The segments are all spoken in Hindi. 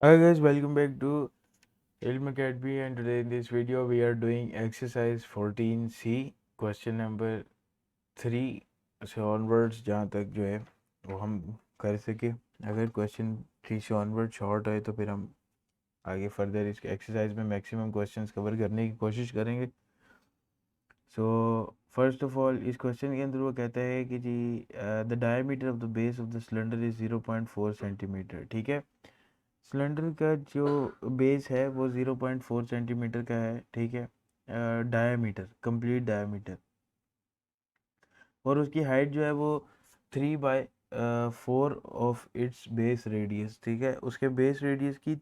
Hi guys, welcome back to Ilm Academy, and today in this video we are doing exercise 14C question number 3 से onwards जहाँ तक जो है वो हम कर सके। अगर क्वेश्चन 3 से onward शॉर्ट है तो फिर हम आगे फर्दर इस एक्सरसाइज में मैक्सिमम क्वेश्चंस कवर करने की कोशिश करेंगे। सो फर्स्ट ऑफ ऑल इस क्वेश्चन के अंदर वो कहता है कि जी the diameter of the base of the cylinder is 0.4 centimetre. ठीक है, सिलेंडर का जो बेस है वो 0.4 सेंटीमीटर का है। ठीक है, डायामीटर, कंप्लीट डायामीटर, और उसकी हाइट जो है वो 3/4 ऑफ इट्स बेस रेडियस। ठीक है, उसके बेस रेडियस की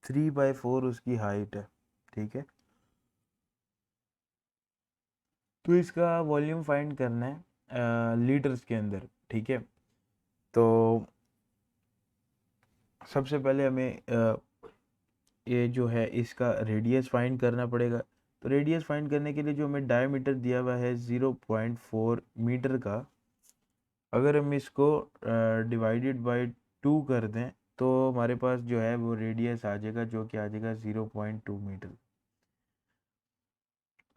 3/4 उसकी हाइट है। ठीक है, तो इसका वॉल्यूम फाइंड करना है लीटर्स के अंदर। ठीक है, तो सबसे पहले हमें ये जो है इसका रेडियस फाइंड करना पड़ेगा। तो रेडियस फाइंड करने के लिए जो हमें डायमीटर दिया हुआ है 0.4 मीटर का, अगर हम इसको डिवाइडेड बाय 2 कर दें तो हमारे पास जो है वो रेडियस आ जाएगा, जो कि आ जाएगा 0.2 मीटर।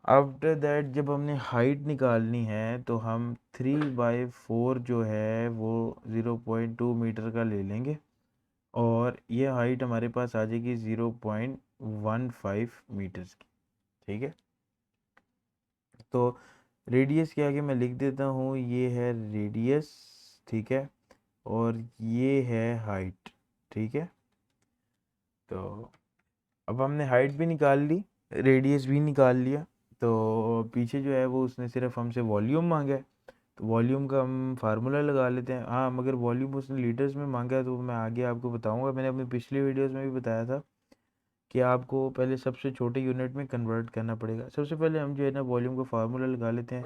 आफ्टर दैट जब हमने हाइट निकालनी है तो हम 3/4 जो है वो 0.2 मीटर का ले लेंगे, और ये हाइट हमारे पास आ जाएगी 0.15 मीटर्स की। ठीक है, तो रेडियस के आगे मैं लिख देता हूँ, ये है रेडियस। ठीक है, और ये है हाइट। ठीक है, तो अब हमने हाइट भी निकाल ली, रेडियस भी निकाल लिया, तो पीछे जो है वो उसने सिर्फ हमसे वॉल्यूम मांगा है। तो वॉल्यूम का हम फार्मूला लगा लेते हैं। हाँ, मगर वॉल्यूम उसने लीटर्स में मांगा है तो मैं आगे आपको बताऊंगा। मैंने अपनी पिछली वीडियोस में भी बताया था कि आपको पहले सबसे छोटे यूनिट में कन्वर्ट करना पड़ेगा। सबसे पहले हम जो है ना वॉल्यूम का फार्मूला लगा लेते हैं।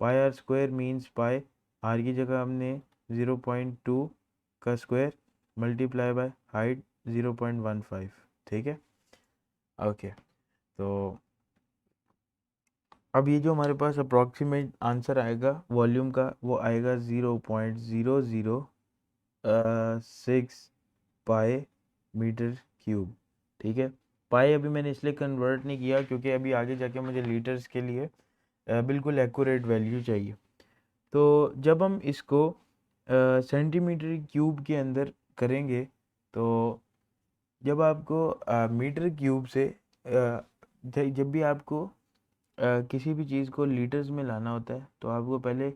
Pi r square means pi r की जगह हमने 0.2 का स्क्वायर मल्टीप्लाई बाय हाइट 0.15। ठीक है, ओके। तो अब ये जो हमारे पास अप्रॉक्सीमेट आंसर आएगा वॉल्यूम का, वो आएगा 0.006 पाई मीटर क्यूब। ठीक है, पाई अभी मैंने इसलिए कन्वर्ट नहीं किया क्योंकि अभी आगे जाके मुझे लीटर्स के लिए बिल्कुल एक्यूरेट वैल्यू चाहिए। तो जब हम इसको सेंटीमीटर क्यूब के अंदर करेंगे, तो जब आपको मीटर क्यूब से जब भी आपको किसी भी चीज़ को लीटर्स में लाना होता है तो आपको पहले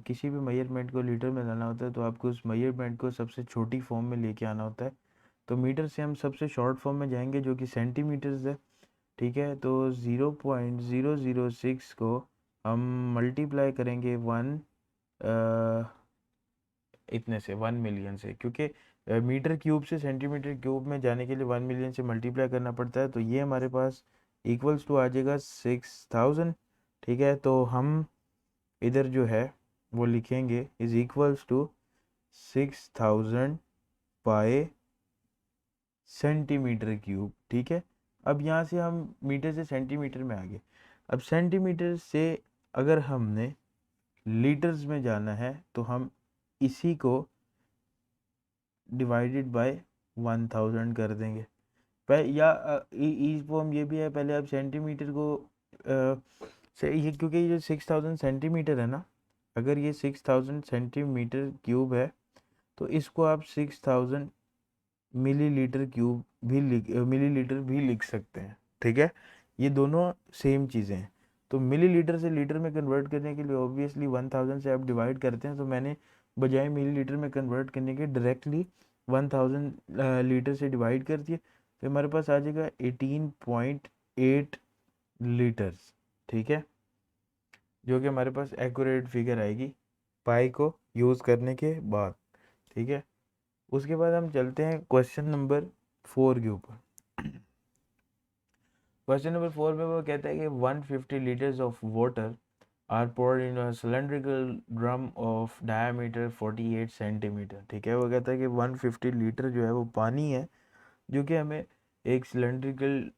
किसी भी मेजरमेंट को लीटर में लाना होता है तो आपको उस मेजरमेंट को सबसे छोटी फॉर्म में लेके आना होता है। तो मीटर से हम सबसे शॉर्ट फॉर्म में जाएंगे जो कि सेंटीमीटर्स है। ठीक है, तो 0.006 को हम मल्टीप्लाई करेंगे इतने से 1 मिलियन से, क्योंकि मीटर क्यूब से सेंटीमीटर क्यूब में जाने के लिए 1 मिलियन से मल्टीप्लाई करना पड़ता है। तो ये हमारे पास इक्वल्स टू आ जाएगा 6000। ठीक है, तो हम इधर जो है वो लिखेंगे इज इक्वल्स टू 6000 पाए सेंटीमीटर क्यूब। ठीक है, अब यहाँ से हम मीटर से सेंटीमीटर में आ गए। अब सेंटीमीटर से अगर हमने लीटर्स में जाना है तो हम इसी को डिवाइडेड बाय 1000 कर देंगे। या इस फॉर्म ये भी है, पहले आप सेंटीमीटर को से ये, क्योंकि ये जो 6000 सेंटीमीटर है ना, अगर ये 6000 सेंटीमीटर क्यूब है तो इसको आप 6000 मिलीलीटर क्यूब भी मिलीलीटर भी लिख सकते हैं। ठीक है, ये दोनों सेम चीज़ें हैं। तो मिलीलीटर से लीटर में कन्वर्ट करने के लिए ऑब्वियसली 1000 से आप डिवाइड करते हैं, तो मैंने बजाय मिलीलीटर में कन्वर्ट करने के डायरेक्टली 1000 लीटर से डिवाइड कर दिए, तो हमारे पास आ जाएगा 18.8 लीटर्स। ठीक है, जो कि हमारे पास एक्यूरेट फिगर आएगी पाई को यूज़ करने के बाद। ठीक है, उसके बाद हम चलते हैं क्वेश्चन नंबर 4 के ऊपर। क्वेश्चन नंबर 4 में वो कहता है कि 150 litres of water are poured in a cylindrical drum of diameter 48 centimetre. ठीक है, वो कहता है कि 150 लीटर जो है वो पानी है, जो कि हमें एक सिलेंड्रिकल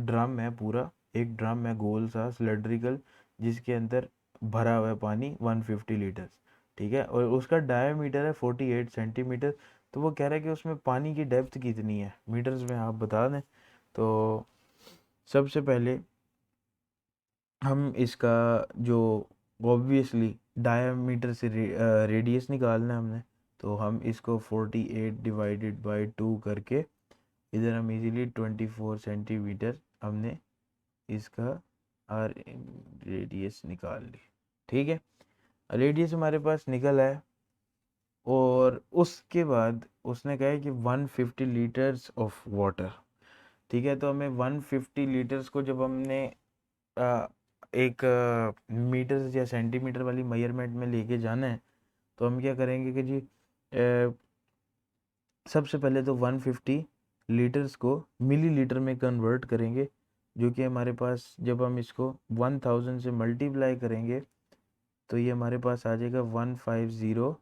ड्रम है, पूरा एक ड्रम है गोल सा सिलेंड्रिकल, जिसके अंदर भरा हुआ है पानी 150 लीटर्स। ठीक है, और उसका डायमीटर है 48 सेंटीमीटर। तो वो कह रहा है कि उसमें पानी की डेप्थ कितनी है मीटर्स में, आप बता दें। तो सबसे पहले हम इसका जो ऑब्वियसली डायामीटर से रेडियस निकालना है हमने, तो हम इसको 48 डिवाइडेड बाय 2 करके इधर हम इजीली 24 सेंटीमीटर हमने इसका आर रेडियस निकाल ली। ठीक है, रेडियस हमारे पास निकल है। और उसके बाद उसने कहा है कि 150 लीटर्स ऑफ वाटर। ठीक है, तो हमें 150 लीटर्स को जब हमने एक मीटर या सेंटीमीटर वाली मेजरमेंट में लेके जाना है, तो हम क्या करेंगे कि जी सबसे पहले तो 150 लीटर्स को मिलीलीटर में कन्वर्ट करेंगे, जो कि हमारे पास जब हम इसको 1000 से मल्टीप्लाई करेंगे तो ये हमारे पास आ जाएगा 150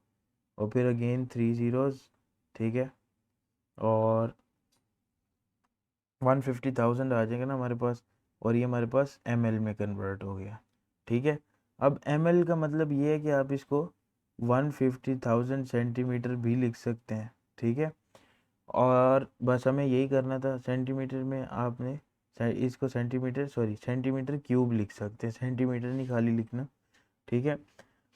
और फिर अगेन 3 zeros। ठीक है, और 150,000 आ जाएगा ना हमारे पास, और ये हमारे पास ml में कन्वर्ट हो गया। ठीक है, अब ml का मतलब ये है कि आप इसको 150,000 सेंटीमीटर भी लिख सकते हैं। ठीक है, और बस हमें यही करना था। सेंटीमीटर में आपने इसको सेंटीमीटर क्यूब लिख सकते हैं, सेंटीमीटर नहीं खाली लिखना। ठीक है,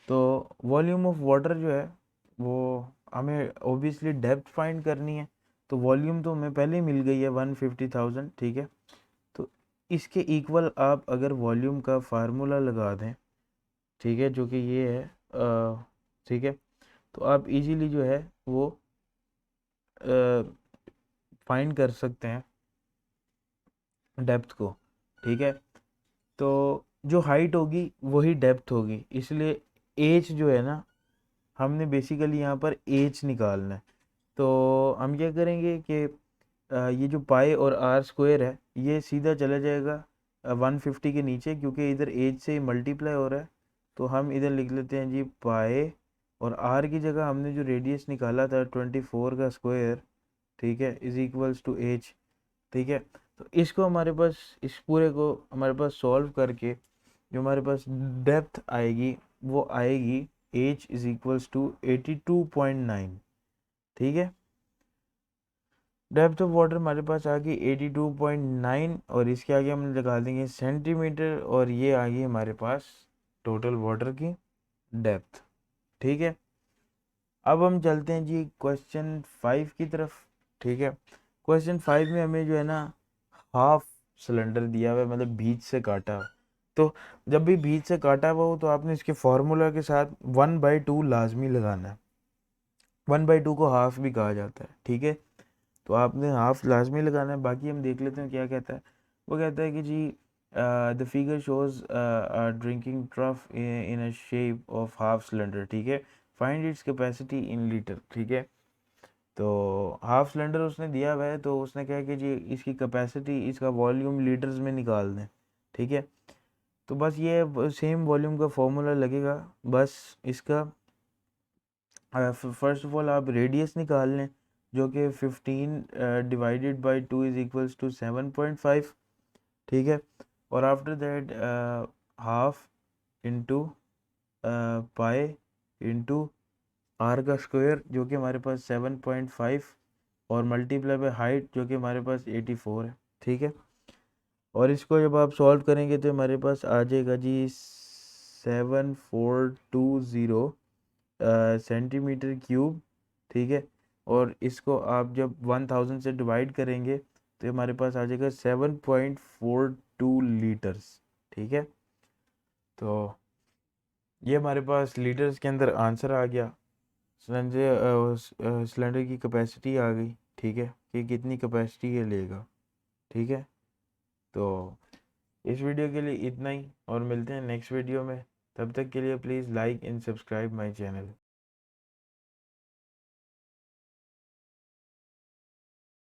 तो वॉल्यूम ऑफ वाटर जो है वो हमें ओबियसली डेप्थ फाइंड करनी है, तो वॉल्यूम तो हमें पहले ही मिल गई है 150,000। ठीक है, तो इसके इक्वल आप अगर वॉल्यूम का फार्मूला लगा दें, ठीक है, जो कि ये है ठीक है, तो आप इजीली जो है वो फाइंड कर सकते हैं डेप्थ को। ठीक है, तो जो हाइट होगी वही डेप्थ होगी, इसलिए एच जो है ना, हमने बेसिकली यहाँ पर एच निकालना है। तो हम क्या करेंगे कि ये जो पाई और आर स्क्वायर है ये सीधा चला जाएगा 150 के नीचे, क्योंकि इधर एच से मल्टीप्लाई हो रहा है। तो हम इधर लिख लेते हैं जी पाई, और आर की जगह हमने जो रेडियस निकाला था 24 का स्क्वायर, ठीक है, इज इक्वल्स टू एच। ठीक है, तो इसको हमारे पास, इस पूरे को हमारे पास सॉल्व करके जो हमारे पास डेप्थ आएगी वो आएगी h इज इक्वल्स टू 82.9। ठीक है, डेप्थ ऑफ वाटर हमारे पास आ गई 82.9, और इसके आगे हम लगा देंगे सेंटीमीटर, और ये आ गई हमारे पास टोटल वाटर की डेप्थ। ठीक है, अब हम चलते हैं जी क्वेश्चन 5 की तरफ। ठीक है, क्वेश्चन 5 में हमें जो है ना हाफ सिलेंडर दिया हुआ है, मतलब बीच से काटा हुआ। तो जब भी बीच से काटा हुआ हो तो आपने इसके फॉर्मूला के साथ 1/2 लाजमी लगाना है। 1/2 को हाफ भी कहा जाता है। ठीक है, तो आपने हाफ लाजमी लगाना है। बाकी हम देख लेते हैं क्या कहता है। वो कहता है कि जी the figure shows drinking trough in a shape of half cylinder. ठीक है, find its capacity in litre. ठीक है, तो हाफ सिलेंडर उसने दिया हुआ है, तो उसने कहा कि जी इसकी कैपेसिटी, इसका वॉल्यूम लीटर्स में निकाल दें। ठीक है, तो बस ये सेम वॉल्यूम का फॉर्मूला लगेगा। बस इसका फर्स्ट ऑफ ऑल आप रेडियस निकाल लें, जो कि 15 divided by 2 is equals to 7.5। ठीक है, और after that half into pi into r का स्क्वायर, जो कि हमारे पास 7.5, और मल्टीप्लाई बाय हाइट, जो कि हमारे पास 84 है। ठीक है, और इसको जब आप सॉल्व करेंगे तो हमारे पास आ जाएगा जी 7420 सेंटीमीटर क्यूब। ठीक है, और इसको आप जब 1000 से डिवाइड करेंगे तो हमारे पास आ जाएगा 7.42 लीटर्स। ठीक है, तो ये हमारे पास लीटर्स के अंदर आंसर आ गया। सिलेंडर की कैपेसिटी आ गई। ठीक है, कि कितनी कैपेसिटी ये लेगा। ठीक है, तो इस वीडियो के लिए इतना ही, और मिलते हैं नेक्स्ट वीडियो में। तब तक के लिए please like and subscribe my channel.